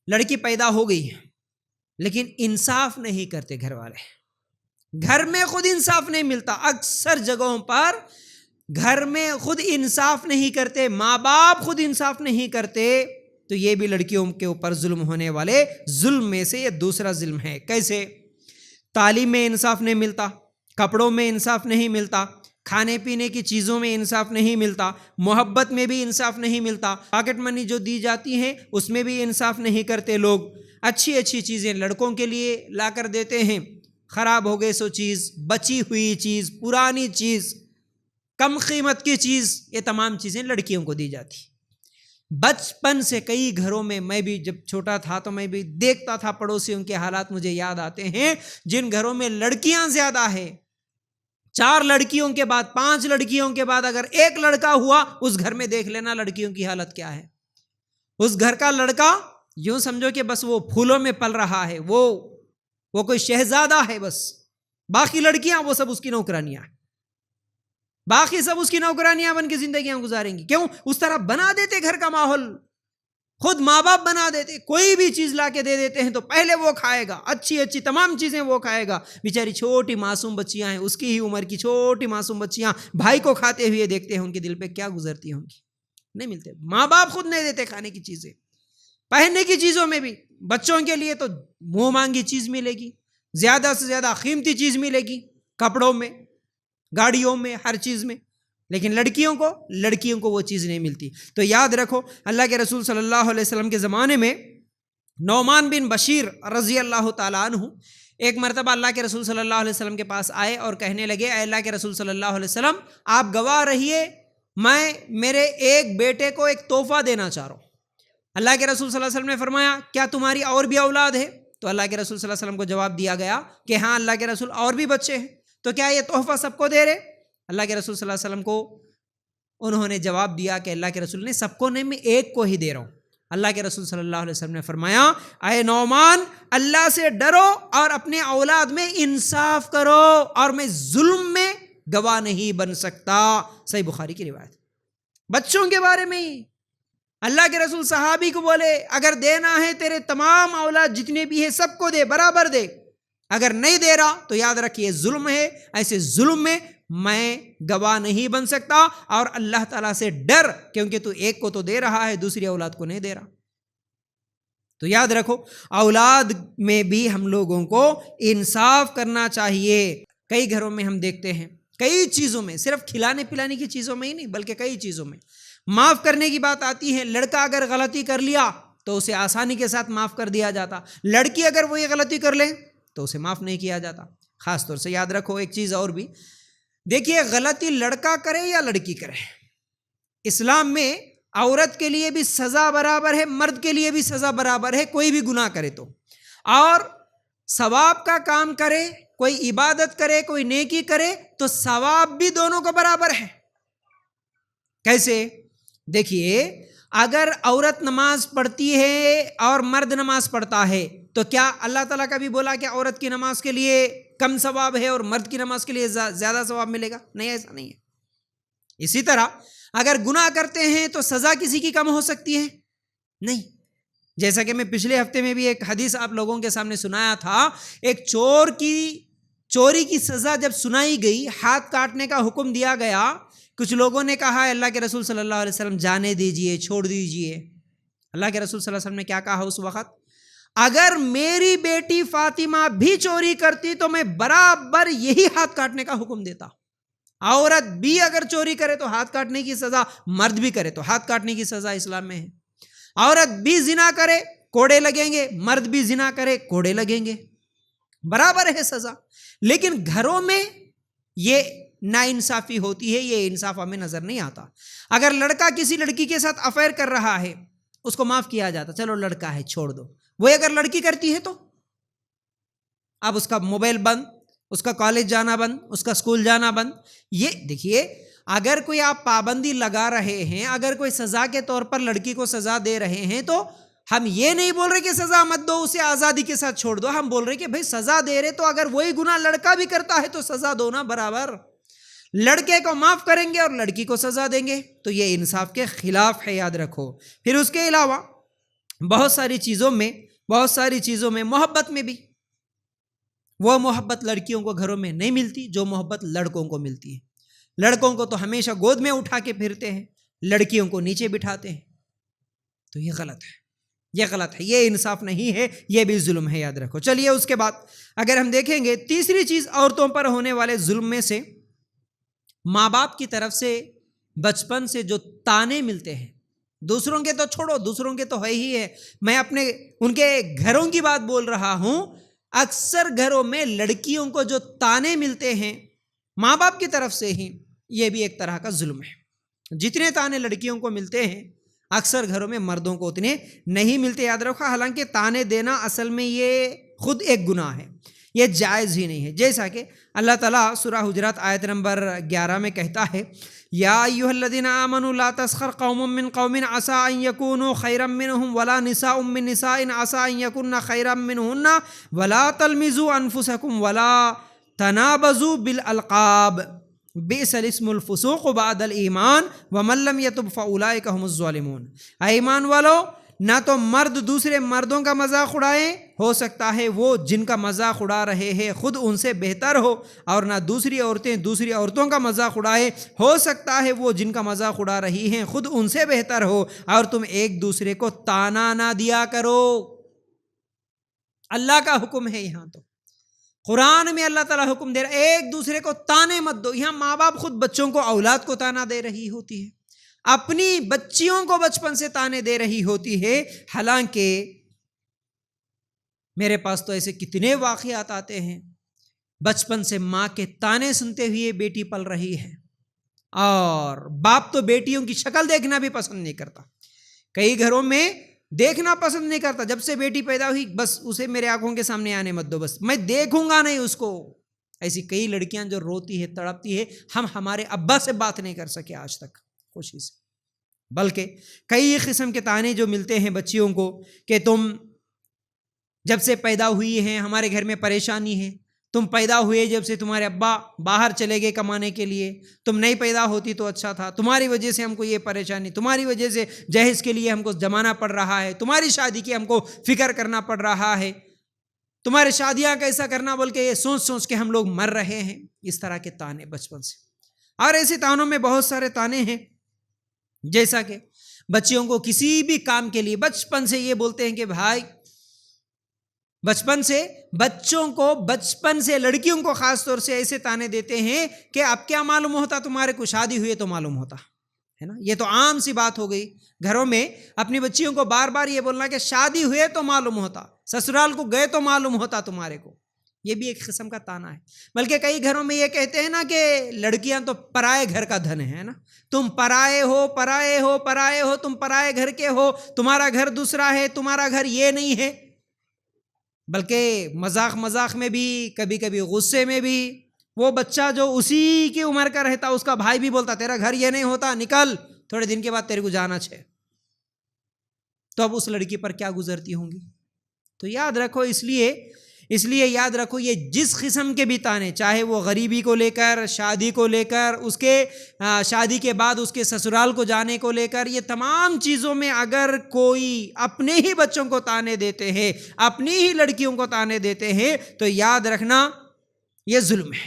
لڑکی پیدا ہو گئی لیکن انصاف نہیں کرتے گھر والے، گھر میں خود انصاف نہیں ملتا، اکثر جگہوں پر گھر میں خود انصاف نہیں کرتے، ماں باپ خود انصاف نہیں کرتے، تو یہ بھی لڑکیوں کے اوپر ظلم ہونے والے ظلم میں سے یہ دوسرا ظلم ہے۔ کیسے؟ تعلیم میں انصاف نہیں ملتا، کپڑوں میں انصاف نہیں ملتا، کھانے پینے کی چیزوں میں انصاف نہیں ملتا، محبت میں بھی انصاف نہیں ملتا، پاکٹ منی جو دی جاتی ہیں اس میں بھی انصاف نہیں کرتے لوگ، اچھی اچھی چیزیں لڑکوں کے لیے لا کر دیتے ہیں، خراب ہو گئے سو چیز، بچی ہوئی چیز، پرانی چیز، کم قیمت کی چیز، یہ تمام چیزیں لڑکیوں کو دی جاتی۔ بچپن سے کئی گھروں میں بھی جب چھوٹا تھا تو میں بھی دیکھتا تھا، پڑوسیوں کے حالات مجھے یاد آتے ہیں، جن گھروں میں لڑکیاں زیادہ ہے، 4 لڑکیوں کے بعد 5 لڑکیوں کے بعد اگر ایک لڑکا ہوا، اس گھر میں دیکھ لینا لڑکیوں کی حالت کیا ہے۔ اس گھر کا لڑکا یوں سمجھو کہ بس وہ پھولوں میں پل رہا ہے، وہ کوئی شہزادہ ہے، بس باقی لڑکیاں وہ سب اس کی نوکرانیاں ہیں، باقی سب اس کی نوکرانیاں بن کے زندگیاں گزاریں گی۔ کیوں؟ اس طرح بنا دیتے گھر کا ماحول، خود ماں باپ بنا دیتے، کوئی بھی چیز لا کے دے دیتے ہیں تو پہلے وہ کھائے گا، اچھی اچھی تمام چیزیں وہ کھائے گا، بیچاری چھوٹی معصوم بچیاں ہیں، اس کی ہی عمر کی چھوٹی معصوم بچیاں بھائی کو کھاتے ہوئے دیکھتے ہیں، ان کے دل پہ کیا گزرتی ہوں گی؟ نہیں ملتے، ماں باپ خود نہیں دیتے کھانے کی چیزیں، پہننے کی چیزوں میں بھی بچوں کے لیے تو منہ مانگی چیز ملے گی، زیادہ سے زیادہ قیمتی چیز ملے گی، کپڑوں میں، گاڑیوں میں، ہر چیز میں، لیکن لڑکیوں کو وہ چیز نہیں ملتی۔ تو یاد رکھو، اللہ کے رسول صلی اللہ علیہ وسلم کے زمانے میں نعمان بن بشیر رضی اللہ تعالیٰ عنہ ایک مرتبہ اللہ کے رسول صلی اللہ علیہ وسلم کے پاس آئے اور کہنے لگے، اے اللہ کے رسول صلی اللہ علیہ وسلم، آپ گواہ رہیے، میں میرے ایک بیٹے کو ایک تحفہ دینا چاہ رہا ہوں۔ اللہ کے رسول صلی اللہ علیہ وسلم نے فرمایا، کیا تمہاری اور بھی اولاد ہے؟ تو اللہ کے رسول صلی اللہ علیہ وسلم کو جواب دیا گیا کہ ہاں اللہ کے رسول، اور بھی بچے ہیں، تو کیا یہ تحفہ سب کو دے رہے؟ اللہ کے رسول صلی اللہ علیہ وسلم کو انہوں نے جواب دیا کہ اللہ کے رسول نے سب کو نہیں، میں ایک کو ہی دے رہا ہوں۔ اللہ کے رسول صلی اللہ علیہ وسلم نے فرمایا، اے نعمان، اللہ سے ڈرو اور اپنے اولاد میں انصاف کرو، اور میں ظلم میں گواہ نہیں بن سکتا۔ صحیح بخاری کی روایت۔ بچوں کے بارے میں ہی اللہ کے رسول صحابی کو بولے، اگر دینا ہے تیرے تمام اولاد جتنے بھی ہیں سب کو دے، برابر دے، اگر نہیں دے رہا تو یاد رکھ یہ ظلم ہے، ایسے ظلم میں میں گواہ نہیں بن سکتا، اور اللہ تعالیٰ سے ڈر، کیونکہ تو ایک کو تو دے رہا ہے، دوسری اولاد کو نہیں دے رہا۔ تو یاد رکھو، اولاد میں بھی ہم لوگوں کو انصاف کرنا چاہیے۔ کئی گھروں میں ہم دیکھتے ہیں، کئی چیزوں میں، صرف کھلانے پلانے کی چیزوں میں ہی نہیں بلکہ کئی چیزوں میں معاف کرنے کی بات آتی ہے۔ لڑکا اگر غلطی کر لیا تو اسے آسانی کے ساتھ معاف کر دیا جاتا، لڑکی اگر وہ یہ غلطی کر لے تو اسے معاف نہیں کیا جاتا۔ خاص طور سے یاد رکھو ایک چیز اور بھی، دیکھیے غلطی لڑکا کرے یا لڑکی کرے، اسلام میں عورت کے لیے بھی سزا برابر ہے، مرد کے لیے بھی سزا برابر ہے، کوئی بھی گناہ کرے تو، اور ثواب کا کام کرے، کوئی عبادت کرے، کوئی نیکی کرے تو ثواب بھی دونوں کو برابر ہے۔ کیسے؟ دیکھیے، اگر عورت نماز پڑھتی ہے اور مرد نماز پڑھتا ہے تو کیا اللہ تعالیٰ کا بھی بولا کہ عورت کی نماز کے لیے کم ثواب ہے اور مرد کی نماز کے لیے زیادہ ثواب ملے گا؟ نہیں، ایسا نہیں ہے۔ اسی طرح اگر گناہ کرتے ہیں تو سزا کسی کی کم ہو سکتی ہے؟ نہیں۔ جیسا کہ میں پچھلے ہفتے میں بھی ایک حدیث آپ لوگوں کے سامنے سنایا تھا، ایک چوری کی سزا جب سنائی گئی، ہاتھ کاٹنے کا حکم دیا گیا، کچھ لوگوں نے کہا اللہ کے رسول صلی اللہ علیہ وسلم جانے دیجئے، چھوڑ دیجئے۔ اللہ کے رسول صلی اللہ علیہ وسلم نے کیا کہا اس وقت؟ اگر میری بیٹی فاطمہ بھی چوری کرتی تو میں برابر یہی ہاتھ کاٹنے کا حکم دیتا۔ عورت بھی اگر چوری کرے تو ہاتھ کاٹنے کی سزا، مرد بھی کرے تو ہاتھ کاٹنے کی سزا اسلام میں ہے۔ عورت بھی زنا کرے کوڑے لگیں گے، مرد بھی زنا کرے کوڑے لگیں گے، برابر ہے سزا۔ لیکن گھروں میں یہ ناانصافی ہوتی ہے، یہ انصاف ہمیں نظر نہیں آتا۔ اگر لڑکا کسی لڑکی کے ساتھ افیئر کر رہا ہے، اس کو معاف کیا جاتا، چلو لڑکا ہے چھوڑ دو۔ وہ اگر لڑکی کرتی ہے تو اب اس کا موبائل بند، اس کا کالج جانا بند، اس کا اسکول جانا بند۔ یہ دیکھیے، اگر کوئی آپ پابندی لگا رہے ہیں، اگر کوئی سزا کے طور پر لڑکی کو سزا دے رہے ہیں، تو ہم یہ نہیں بول رہے کہ سزا مت دو، اسے آزادی کے ساتھ چھوڑ دو۔ ہم بول رہے کہ بھئی سزا دے رہے تو اگر وہی گناہ لڑکا بھی کرتا ہے تو سزا دو نا برابر۔ لڑکے کو معاف کریں گے اور لڑکی کو سزا دیں گے تو یہ انصاف کے خلاف ہے، یاد رکھو۔ پھر اس کے علاوہ بہت ساری چیزوں میں محبت میں بھی وہ محبت لڑکیوں کو گھروں میں نہیں ملتی جو محبت لڑکوں کو ملتی ہے۔ لڑکوں کو تو ہمیشہ گود میں اٹھا کے پھرتے ہیں، لڑکیوں کو نیچے بٹھاتے ہیں، تو یہ غلط ہے، یہ انصاف نہیں ہے، یہ بھی ظلم ہے، یاد رکھو۔ چلیے اس کے بعد اگر ہم دیکھیں گے تیسری چیز عورتوں پر ہونے والے ظلم میں سے ماں باپ کی طرف سے بچپن سے جو تانے ملتے ہیں، دوسروں کے تو چھوڑو، دوسروں کے تو ہے ہی ہے، میں اپنے ان کے گھروں کی بات بول رہا ہوں۔ اکثر گھروں میں لڑکیوں کو جو تانے ملتے ہیں ماں باپ کی طرف سے ہی، یہ بھی ایک طرح کا ظلم ہے۔ جتنے تانے لڑکیوں کو ملتے ہیں اکثر گھروں میں مردوں کو اتنے نہیں ملتے، یاد رکھو۔ حالانکہ تانے دینا اصل میں یہ خود ایک گناہ ہے، یہ جائز ہی نہیں ہے۔ جیسا کہ اللہ تعالیٰ سورہ حجرات آیت نمبر 11 میں کہتا ہے، یا ایھا الذین آمنوا لا تسخر قوم من قوم عسى ان یکونوا خیرا منهم ولا نساء من نساء عسى ان یکن خیرا منهن ولا تلمزوا انفسکم ولا تنابزوا بالالقاب بئس الاسم الفسوق بعد الایمان ومن لم یتب فاولئک هم الظالمون۔ اے ایمان والو، نہ تو مرد دوسرے مردوں کا مذاق اڑائیں، ہو سکتا ہے وہ جن کا مذاق اڑا رہے ہیں خود ان سے بہتر ہو، اور نہ دوسری عورتیں دوسری عورتوں کا مذاق اڑائیں، ہو سکتا ہے وہ جن کا مذاق اڑا رہی ہیں خود ان سے بہتر ہو، اور تم ایک دوسرے کو تانا نہ دیا کرو۔ اللہ کا حکم ہے، یہاں تو قرآن میں اللہ تعالیٰ حکم دے رہا ہے ایک دوسرے کو تانے مت دو۔ یہاں ماں باپ خود بچوں کو، اولاد کو تانا دے رہی ہوتی ہے، اپنی بچیوں کو بچپن سے تانے دے رہی ہوتی ہے۔ حالانکہ میرے پاس تو ایسے کتنے واقعات آتے ہیں، بچپن سے ماں کے تانے سنتے ہوئے بیٹی پل رہی ہے، اور باپ تو بیٹیوں کی شکل دیکھنا بھی پسند نہیں کرتا، کئی گھروں میں دیکھنا پسند نہیں کرتا۔ جب سے بیٹی پیدا ہوئی بس اسے میرے آنکھوں کے سامنے آنے مت دو، بس میں دیکھوں گا نہیں اس کو۔ ایسی کئی لڑکیاں جو روتی ہے، تڑپتی ہے، ہم ہمارے ابا سے بات نہیں کر سکے آج تک خوشی سے۔ بلکہ کئی قسم کے تانے جو ملتے ہیں بچیوں کو کہ تم جب سے پیدا ہوئی ہیں ہمارے گھر میں پریشانی ہے، تم پیدا ہوئے جب سے تمہارے ابا باہر چلے گئے کمانے کے لیے، تم نہیں پیدا ہوتی تو اچھا تھا، تمہاری وجہ سے ہم کو یہ پریشانی، تمہاری وجہ سے جہیز کے لیے ہم کو جمانا پڑ رہا ہے، تمہاری شادی کی ہم کو فکر کرنا پڑ رہا ہے، تمہاری شادیاں کیسا کرنا بول کے یہ سوچ سوچ کے ہم لوگ مر رہے ہیں۔ اس طرح کے تانے بچپن سے، اور ایسے تانوں میں بہت سارے تانے ہیں، جیسا کہ بچیوں کو کسی بھی کام کے لیے بچپن سے یہ بولتے ہیں کہ بھائی، بچپن سے لڑکیوں کو خاص طور سے ایسے تانے دیتے ہیں کہ اب کیا معلوم ہوتا، تمہارے کو شادی ہوئی تو معلوم ہوتا ہے نا۔ یہ تو عام سی بات ہو گئی گھروں میں، اپنی بچیوں کو بار بار یہ بولنا کہ شادی ہوئے تو معلوم ہوتا، سسرال کو گئے تو معلوم ہوتا تمہارے کو۔ یہ بھی ایک قسم کا تانا ہے۔ بلکہ کئی گھروں میں یہ کہتے ہیں نا کہ لڑکیاں تو پرائے گھر کا دھن ہے نا، تم پرائے ہو، تم پرائے گھر کے ہو، تمہارا گھر دوسرا ہے، تمہارا گھر یہ نہیں ہے۔ بلکہ مذاق میں بھی، کبھی کبھی غصے میں بھی، وہ بچہ جو اسی کی عمر کا رہتا اس کا بھائی بھی بولتا تیرا گھر یہ نہیں ہوتا، نکل، تھوڑے دن کے بعد تیرے کو جانا ہے۔ تو اب اس لڑکی پر کیا گزرتی ہوں گی؟ تو یاد رکھو، اس لیے یاد رکھو، یہ جس قسم کے بھی تانے، چاہے وہ غریبی کو لے کر، شادی کو لے کر، اس کے شادی کے بعد اس کے سسرال کو جانے کو لے کر، یہ تمام چیزوں میں اگر کوئی اپنے ہی بچوں کو تانے دیتے ہیں، اپنی ہی لڑکیوں کو تانے دیتے ہیں، تو یاد رکھنا یہ ظلم ہے۔